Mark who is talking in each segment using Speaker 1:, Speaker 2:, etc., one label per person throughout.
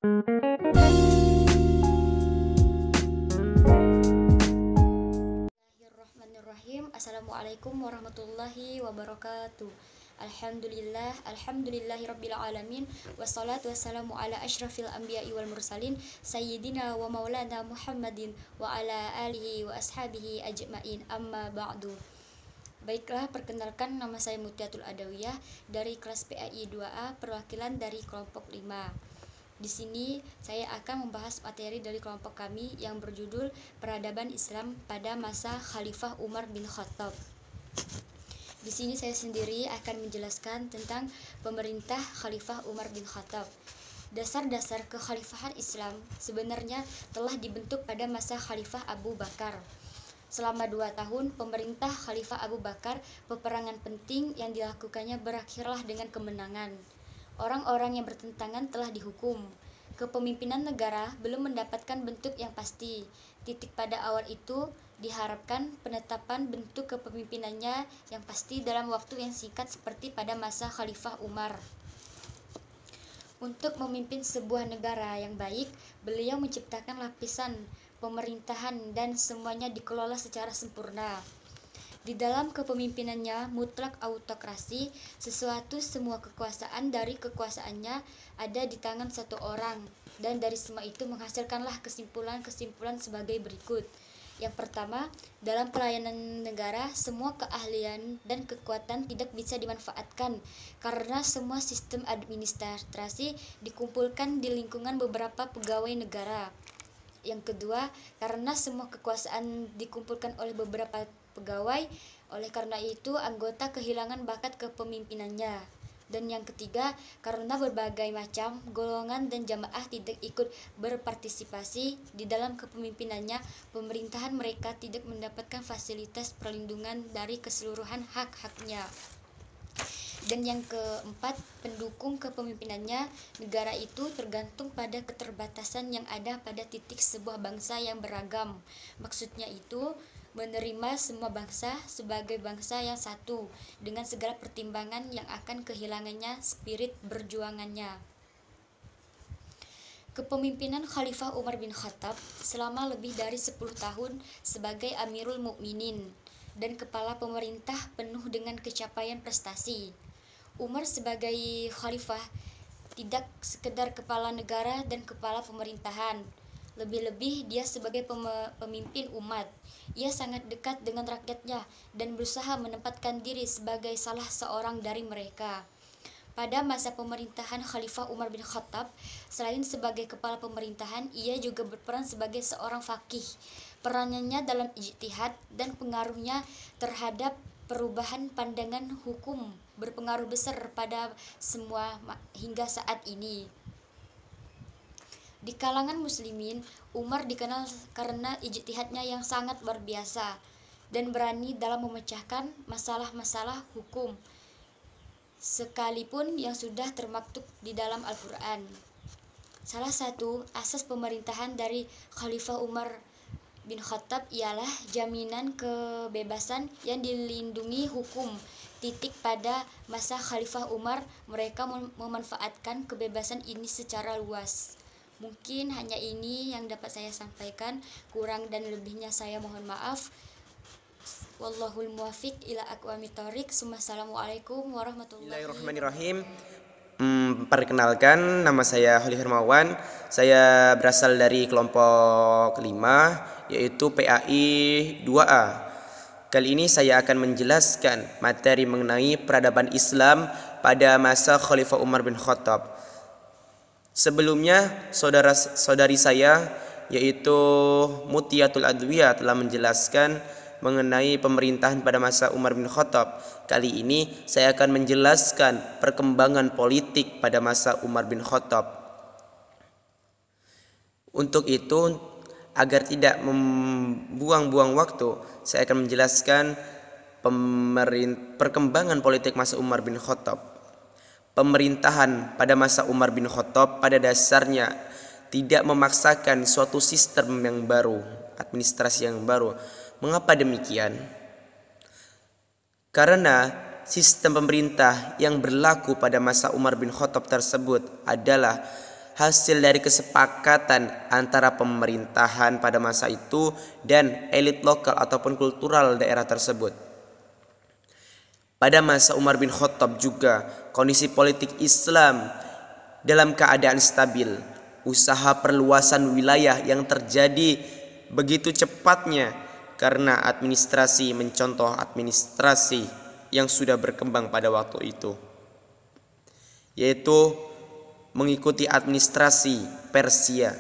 Speaker 1: Bismillahirrahmanirrahim. Assalamualaikum warahmatullahi wabarakatuh. Alhamdulillahirabbil alamin. Wassalatu wassalamu ala asyrafil anbiya'i wal mursalin sayyidina wa maulana Muhammadin wa ala alihi wa ashabihi ajma'in. Amma ba'du. Baiklah, perkenalkan, nama saya Mutiatul Adawiyah dari kelas PAI 2A, perwakilan dari kelompok 5. Di sini saya akan membahas materi dari kelompok kami yang berjudul Peradaban Islam pada masa Khalifah Umar bin Khattab. Di sini saya sendiri akan menjelaskan tentang pemerintah Khalifah Umar bin Khattab. Dasar-dasar kekhalifahan Islam sebenarnya telah dibentuk pada masa Khalifah Abu Bakar. Selama 2 tahun pemerintah Khalifah Abu Bakar, peperangan penting yang dilakukannya berakhirlah dengan kemenangan. Orang-orang yang bertentangan telah dihukum. Kepemimpinan negara belum mendapatkan bentuk yang pasti. Titik pada awal itu diharapkan penetapan bentuk kepemimpinannya yang pasti dalam waktu yang singkat seperti pada masa Khalifah Umar. Untuk memimpin sebuah negara yang baik, beliau menciptakan lapisan pemerintahan dan semuanya dikelola secara sempurna. Di dalam kepemimpinannya mutlak autokrasi, semua kekuasaan dari kekuasaannya ada di tangan satu orang, dan dari semua itu menghasilkanlah kesimpulan-kesimpulan sebagai berikut. Yang pertama, dalam pelayanan negara, semua keahlian dan kekuatan tidak bisa dimanfaatkan karena semua sistem administrasi dikumpulkan di lingkungan beberapa pegawai negara. Yang kedua, karena semua kekuasaan dikumpulkan oleh beberapa pegawai, oleh karena itu anggota kehilangan bakat kepemimpinannya. Dan yang ketiga, karena berbagai macam golongan dan jamaah tidak ikut berpartisipasi di dalam kepemimpinannya, pemerintahan mereka tidak mendapatkan fasilitas perlindungan dari keseluruhan hak-haknya. Dan yang keempat, pendukung kepemimpinannya, negara itu tergantung pada keterbatasan yang ada pada titik sebuah bangsa yang beragam. Maksudnya itu, menerima semua bangsa sebagai bangsa yang satu, dengan segala pertimbangan yang akan kehilangannya spirit berjuangannya. Kepemimpinan Khalifah Umar bin Khattab selama lebih dari 10 tahun sebagai Amirul Mukminin dan kepala pemerintah penuh dengan kecapaian prestasi. Umar sebagai khalifah tidak sekedar kepala negara dan kepala pemerintahan. Lebih-lebih dia sebagai pemimpin umat. Ia sangat dekat dengan rakyatnya dan berusaha menempatkan diri sebagai salah seorang dari mereka. Pada masa pemerintahan Khalifah Umar bin Khattab, selain sebagai kepala pemerintahan, ia juga berperan sebagai seorang faqih. Perannya dalam ijtihad dan pengaruhnya terhadap perubahan pandangan hukum berpengaruh besar pada semua hingga saat ini. Di kalangan muslimin, Umar dikenal karena ijtihadnya yang sangat luar biasa dan berani dalam memecahkan masalah-masalah hukum, sekalipun yang sudah termaktub di dalam Al-Quran. Salah satu asas pemerintahan dari Khalifah Umar bin Khattab ialah jaminan kebebasan yang dilindungi hukum. Pada masa Khalifah Umar, mereka memanfaatkan kebebasan ini secara luas. Mungkin hanya ini yang dapat saya sampaikan, kurang dan lebihnya saya mohon maaf. Wallahul muwaffiq ila aqwamit thoriq. Assalamualaikum warahmatullahi wabarakatuh.
Speaker 2: Bismillahirrahmanirrahim. Perkenalkan, nama saya Holly Hermawan. Saya berasal dari kelompok 5, yaitu PAI 2A. Kali ini saya akan menjelaskan materi mengenai peradaban Islam pada masa Khalifah Umar bin Khattab. Sebelumnya, saudari saya yaitu Mutiatul Adawiyah telah menjelaskan mengenai pemerintahan pada masa Umar bin Khattab. Kali ini saya akan menjelaskan perkembangan politik pada masa Umar bin Khattab. Untuk itu, agar tidak membuang-buang waktu, saya akan menjelaskan perkembangan politik masa Umar bin Khattab. Pemerintahan pada masa Umar bin Khattab pada dasarnya tidak memaksakan suatu sistem yang baru, administrasi yang baru. Mengapa demikian? Karena sistem pemerintah yang berlaku pada masa Umar bin Khattab tersebut adalah hasil dari kesepakatan antara pemerintahan pada masa itu dan elit lokal ataupun kultural daerah tersebut. Pada masa Umar bin Khattab juga kondisi politik Islam dalam keadaan stabil. Usaha perluasan wilayah yang terjadi begitu cepatnya karena administrasi mencontoh administrasi yang sudah berkembang pada waktu itu, yaitu mengikuti administrasi Persia.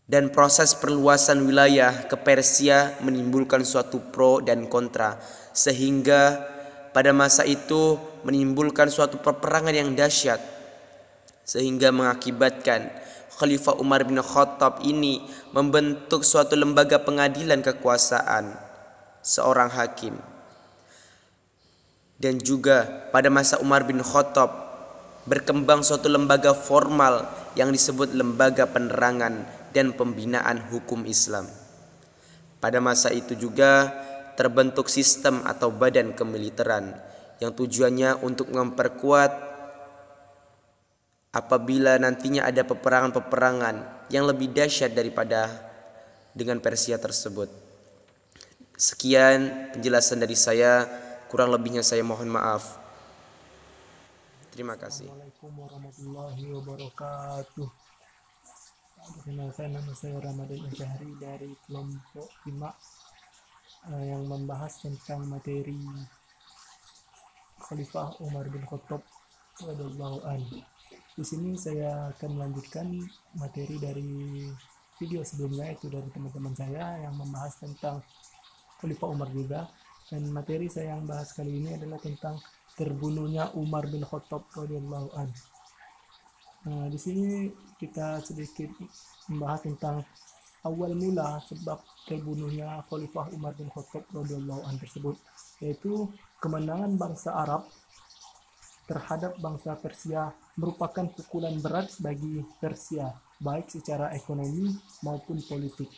Speaker 2: Dan proses perluasan wilayah ke Persia menimbulkan suatu pro dan kontra, sehingga pada masa itu menimbulkan suatu peperangan yang dahsyat, sehingga mengakibatkan Khalifah Umar bin Khattab ini membentuk suatu lembaga pengadilan kekuasaan, seorang hakim. Dan juga pada masa Umar bin Khattab berkembang suatu lembaga formal yang disebut lembaga penerangan dan pembinaan hukum Islam. Pada masa itu juga terbentuk sistem atau badan kemiliteran yang tujuannya untuk memperkuat apabila nantinya ada peperangan-peperangan yang lebih dahsyat daripada dengan Persia tersebut. Sekian penjelasan dari saya, kurang lebihnya saya mohon maaf. Terima kasih.
Speaker 3: Assalamualaikum warahmatullahi wabarakatuh. Perkenalkan, nama saya Ramadan Al-Jahri dari kelompok 5 yang membahas tentang materi Khalifah Umar bin Khattab radhiyallahu anhu. Di sini saya akan melanjutkan materi dari video sebelumnya, itu dari teman-teman saya yang membahas tentang Khalifah Umar juga. Dan materi saya yang bahas kali ini adalah tentang terbunuhnya Umar bin Khattab radhiyallahu anhu. Di sini kita sedikit membahas tentang awal mula sebab terbunuhnya Khalifah Umar bin Khattab radhiyallahu anhu tersebut, yaitu kemenangan bangsa Arab terhadap bangsa Persia merupakan pukulan berat bagi Persia, baik secara ekonomi maupun politik.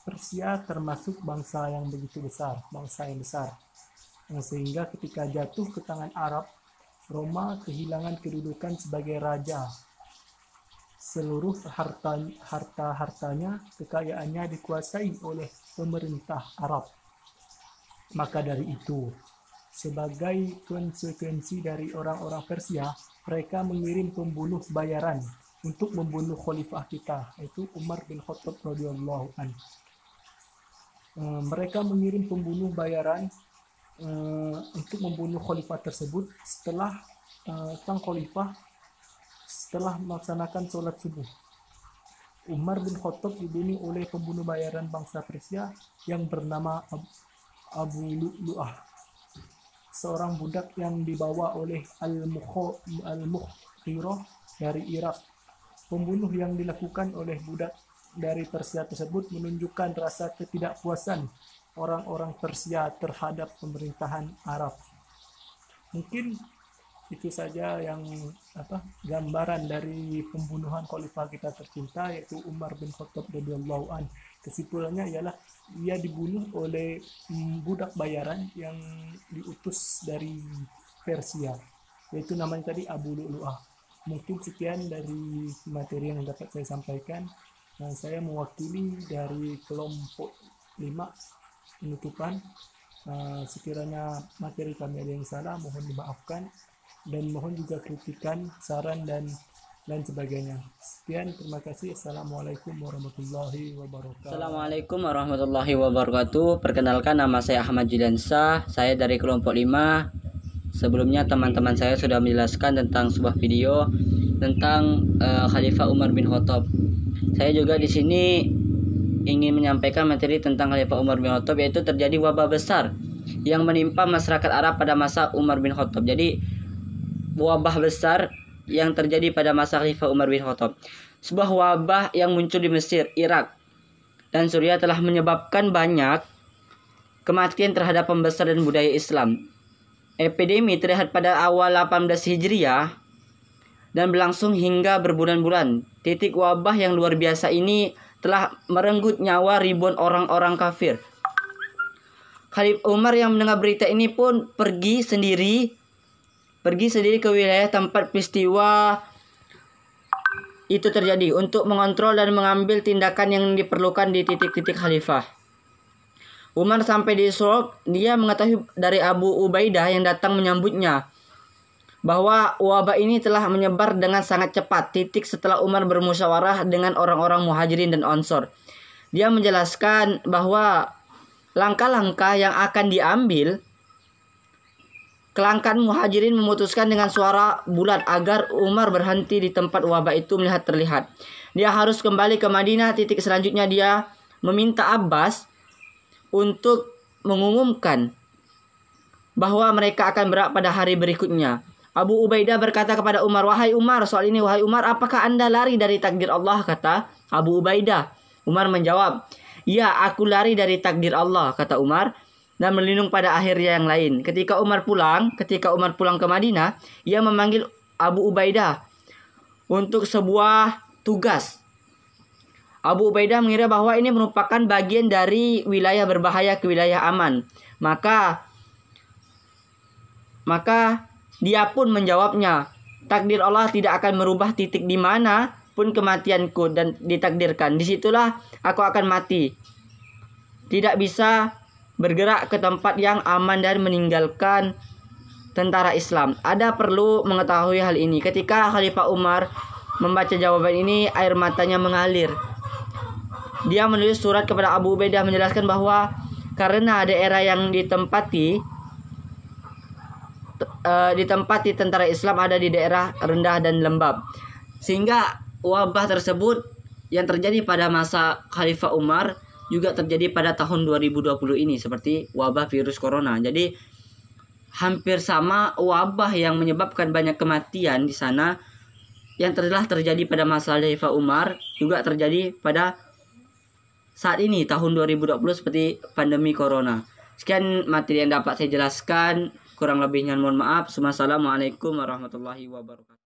Speaker 3: Persia termasuk bangsa yang begitu besar, bangsa yang besar, sehingga ketika jatuh ke tangan Arab, Roma kehilangan kedudukan sebagai raja. Seluruh harta-hartanya, kekayaannya dikuasai oleh pemerintah Arab. Maka dari itu, sebagai konsekuensi dari orang-orang Persia, mereka mengirim pembunuh bayaran untuk membunuh khalifah kita, yaitu Umar bin Khattab radhiyallahu anhu. Mereka mengirim pembunuh bayaran untuk membunuh khalifah tersebut setelah sang khalifah setelah melaksanakan sholat subuh. Umar bin Khattab dibunuh oleh pembunuh bayaran bangsa Persia yang bernama Abu Lu'lu'ah, seorang budak yang dibawa oleh Al-Mukhirah dari Irak. Pembunuh yang dilakukan oleh budak dari Persia tersebut menunjukkan rasa ketidakpuasan orang-orang Persia terhadap pemerintahan Arab. Mungkin itu saja yang gambaran dari pembunuhan khalifah kita tercinta, yaitu Umar bin Khattab radhiyallahu anhu. Kesimpulannya ialah ia dibunuh oleh budak bayaran yang diutus dari Persia, yaitu namanya tadi Abu Lu'lu'ah. Mungkin sekian dari materi yang dapat saya sampaikan. Saya mewakili dari kelompok 5 penutupan. Sekiranya materi kami ada yang salah, mohon dimaafkan, dan mohon juga kritikan, saran, dan lain sebagainya. Sekian, terima kasih. Assalamualaikum warahmatullahi wabarakatuh.
Speaker 4: Assalamualaikum warahmatullahi wabarakatuh. Perkenalkan, nama saya Ahmad Juliansyah. Saya dari kelompok 5. Sebelumnya teman-teman saya sudah menjelaskan tentang sebuah video tentang Khalifah Umar bin Khattab. Saya juga di sini ingin menyampaikan materi tentang Khalifah Umar bin Khattab, yaitu terjadi wabah besar yang menimpa masyarakat Arab pada masa Umar bin Khattab. Jadi wabah besar yang terjadi pada masa Khalifah Umar bin Khattab. Sebuah wabah yang muncul di Mesir, Irak, dan Suriah telah menyebabkan banyak kematian terhadap pembesar dan budaya Islam. Epidemi terlihat pada awal 18 Hijriah dan berlangsung hingga berbulan-bulan. Titik wabah yang luar biasa ini telah merenggut nyawa ribuan orang-orang kafir. Khalifah Umar yang mendengar berita ini pun pergi sendiri ke wilayah tempat peristiwa itu terjadi untuk mengontrol dan mengambil tindakan yang diperlukan di titik-titik khalifah. Umar sampai di Suruk, dia mengetahui dari Abu Ubaidah yang datang menyambutnya bahwa wabah ini telah menyebar dengan sangat cepat. Setelah Umar bermusyawarah dengan orang-orang Muhajirin dan Ansor, dia menjelaskan bahwa langkah-langkah yang akan diambil. Kelangkaan Muhajirin memutuskan dengan suara bulat agar Umar berhenti di tempat wabah itu melihat terlihat. Dia harus kembali ke Madinah. Titik selanjutnya dia meminta Abbas untuk mengumumkan bahwa mereka akan berangkat pada hari berikutnya. Abu Ubaidah berkata kepada Umar, "Wahai Umar, soal ini wahai Umar, apakah Anda lari dari takdir Allah?" kata Abu Ubaidah. Umar menjawab, "Ya, aku lari dari takdir Allah," kata Umar, dan berlindung pada akhirnya yang lain. Ketika Umar pulang ke Madinah, ia memanggil Abu Ubaidah untuk sebuah tugas. Abu Ubaidah mengira bahwa ini merupakan bagian dari wilayah berbahaya ke wilayah aman. Maka dia pun menjawabnya, "Takdir Allah tidak akan merubah titik di mana pun kematianku dan ditakdirkan. Disitulah aku akan mati. Tidak bisa bergerak ke tempat yang aman dan meninggalkan tentara Islam." Ada perlu mengetahui hal ini. Ketika Khalifah Umar membaca jawaban ini, air matanya mengalir. Dia menulis surat kepada Abu Ubaidah menjelaskan bahwa karena daerah yang ditempati tentara Islam ada di daerah rendah dan lembab, sehingga wabah tersebut yang terjadi pada masa Khalifah Umar juga terjadi pada tahun 2020 ini, seperti wabah virus corona. Jadi hampir sama wabah yang menyebabkan banyak kematian di sana yang telah terjadi pada masa Khalifah Umar juga terjadi pada saat ini tahun 2020 seperti pandemi corona. Sekian materi yang dapat saya jelaskan, kurang lebihnya mohon maaf. Wassalamualaikum warahmatullahi wabarakatuh.